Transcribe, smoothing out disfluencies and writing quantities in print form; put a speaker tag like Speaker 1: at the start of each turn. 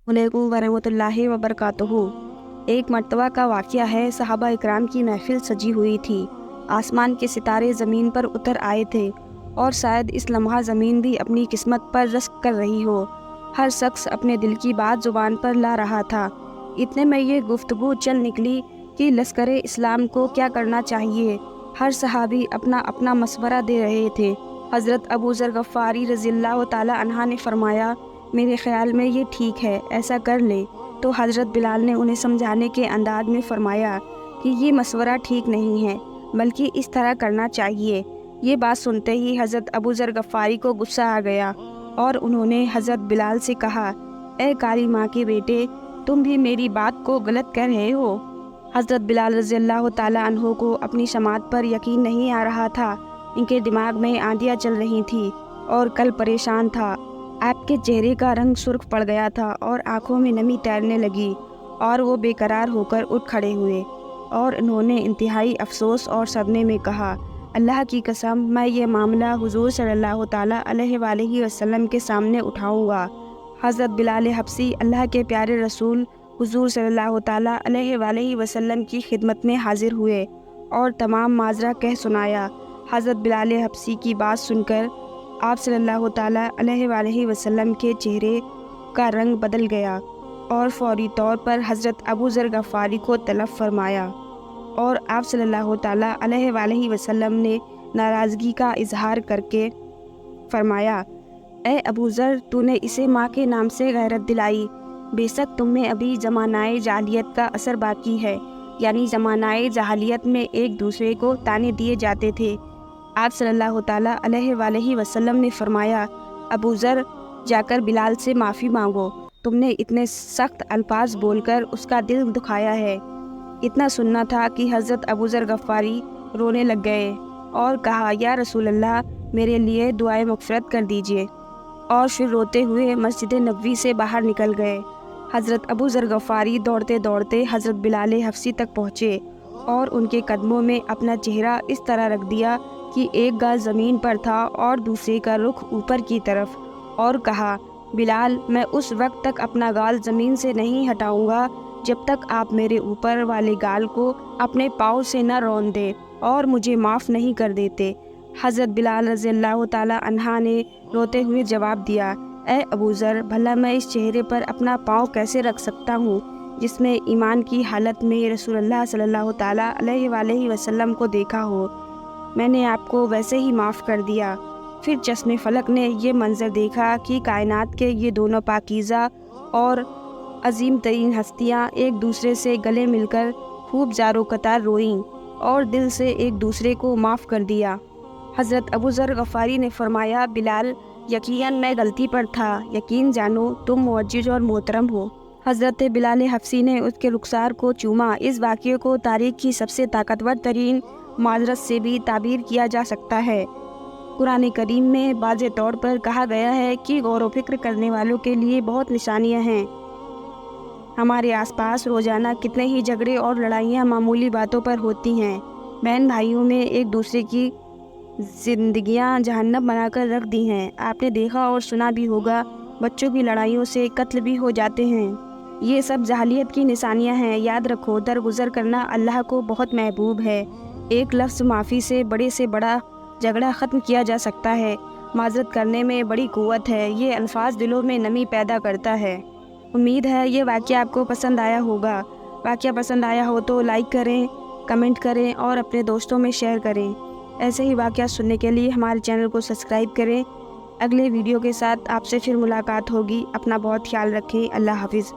Speaker 1: अलैकुम वरहमतुल्लाहि वबरकातुहू। एक मर्तबा का वाक़या है, सहाबा इकराम की महफ़िल सजी हुई थी। आसमान के सितारे ज़मीन पर उतर आए थे और शायद इस लम्हा ज़मीन भी अपनी किस्मत पर रश्क कर रही हो। हर शख्स अपने दिल की बात ज़ुबान पर ला रहा था। इतने में ये गुफ्तगू चल निकली कि लश्कर-ए इस्लाम को क्या करना चाहिए। हर सहाबी अपना अपना मशवरा दे रहे थे। हज़रत अबू ज़र गफ़ारी रज़ियल्लाहु ताला अन्हा ने फ़रमाया, मेरे ख़्याल में ये ठीक है, ऐसा कर ले। तो हज़रत बिलाल ने उन्हें समझाने के अंदाज में फ़रमाया कि ये मशवरा ठीक नहीं है, बल्कि इस तरह करना चाहिए। ये बात सुनते ही हज़रत अबू ज़र गफ़ारी को गुस्सा आ गया और उन्होंने हज़रत बिलाल से कहा, ए काली माँ के बेटे, तुम भी मेरी बात को गलत कह रहे हो। हज़रत बिलाल रज़ियल्लाहु ताला अन्हो को अपनी समात पर यकीन नहीं आ रहा था। इनके दिमाग में आंधियाँ चल रही थी और कल परेशान था। आपके चेहरे का रंग सुर्ख पड़ गया था और आंखों में नमी तैरने लगी और वो बेकरार होकर उठ खड़े हुए और उन्होंने इंतहाई अफसोस और सदमे में कहा, अल्लाह की कसम, मैं ये मामला हुजूर सल्लल्लाहु ताला अलैहि वसल्लम के सामने उठाऊंगा। हज़रत बिलाल हबशी अल्लाह के प्यारे रसूल हुजूर सल्लल्लाहु ताला अलैहि वसल्लम की खिदमत में हाजिर हुए और तमाम माजरा कह सुनाया। हज़रत बिलाल हबशी की बात सुनकर आप सल्लल्लाहु ताला अलैहि वसल्लम के चेहरे का रंग बदल गया और फौरी तौर पर हज़रत अबू ज़र गफ़ारी को तलब फरमाया और आप सल्लल्लाहु ताला अलैहि वसल्लम ने नाराज़गी का इजहार करके फरमाया, ए अबू ज़र, तूने इसे माँ के नाम से गैरत दिलाई। बेशक तुम में अभी ज़मानाए जाहिलियत का असर बाकी है, यानी ज़मानाए जाहिलियत में एक दूसरे को ताने दिए जाते थे। आप सल्लल्लाहु ताला अलैहि वसल्लम ने फरमाया, अबू ज़र, जाकर बिलाल से माफ़ी मांगो, तुमने इतने सख्त अल्फाज बोलकर उसका दिल दुखाया है। इतना सुनना था कि हज़रत अबू ज़र गफ़ारी रोने लग गए और कहा, या रसूल अल्लाह, मेरे लिए दुआए मग़फ़िरत कर दीजिए। और फिर रोते हुए मस्जिद नबवी से बाहर निकल गए। हज़रत अबू ज़र गफ़ारी दौड़ते दौड़ते हज़रत बिलाल हबशी तक पहुँचे और उनके कदमों में अपना चेहरा इस तरह रख दिया कि एक गाल ज़मीन पर था और दूसरे का रुख ऊपर की तरफ, और कहा, बिलाल, मैं उस वक्त तक अपना गाल ज़मीन से नहीं हटाऊंगा जब तक आप मेरे ऊपर वाले गाल को अपने पाँव से न रौंद दे और मुझे माफ़ नहीं कर देते। हज़रत बिलाल रज़ियल्लाहु ताला अन्हा ने रोते हुए जवाब दिया, ए अबू ज़र, भला मैं इस चेहरे पर अपना पाँव कैसे रख सकता हूँ जिसमें ईमान की हालत में रसूलुल्लाह सल्लल्लाहु ताला अलैहि वसल्लम को देखा हो। मैंने आपको वैसे ही माफ़ कर दिया। फिर चश्मे फलक ने ये मंज़र देखा कि कायनात के ये दोनों पाकीज़ा और अजीम तरीन हस्तियाँ एक दूसरे से गले मिलकर खूब ज़ारो कतार रोईं और दिल से एक दूसरे को माफ़ कर दिया। हज़रत अबू ज़र गफ़ारी ने फरमाया, बिलाल, यकीनन मैं गलती पर था, यकीन जानो तुम मुअज्जिज़ और मोहतरम हो। हज़रत बिलाल हबशी ने उसके रुखसार को चूमा। इस वाक़ये को तारीख़ की सबसे ताकतवर तरीन माजरत से भी ताबीर किया जा सकता है। कुरान करीम में वाज़े तौर पर कहा गया है कि गौर व फिक्र करने वालों के लिए बहुत निशानियाँ हैं। हमारे आसपास रोज़ाना कितने ही झगड़े और लड़ाइयाँ मामूली बातों पर होती हैं। बहन भाइयों में एक दूसरे की ज़िंदगियाँ जहन्नम बनाकर रख दी हैं। आपने देखा और सुना भी होगा, बच्चों की लड़ाइयों से कत्ल भी हो जाते हैं। ये सब जाहिलियत की निशानियाँ हैं। याद रखो, दरगुजर करना अल्लाह को बहुत महबूब है। एक लफ्ज़ माफ़ी से बड़ा झगड़ा ख़त्म किया जा सकता है। माज़रत करने में बड़ी क़ुव्वत है। ये अल्फाज दिलों में नमी पैदा करता है। उम्मीद है ये वाक़या आपको पसंद आया होगा। वाक़या पसंद आया हो तो लाइक करें, कमेंट करें और अपने दोस्तों में शेयर करें। ऐसे ही वाक़या सुनने के लिए हमारे चैनल को सब्सक्राइब करें। अगले वीडियो के साथ आपसे फिर मुलाकात होगी। अपना बहुत ख्याल रखें। अल्लाह हाफ़िज़।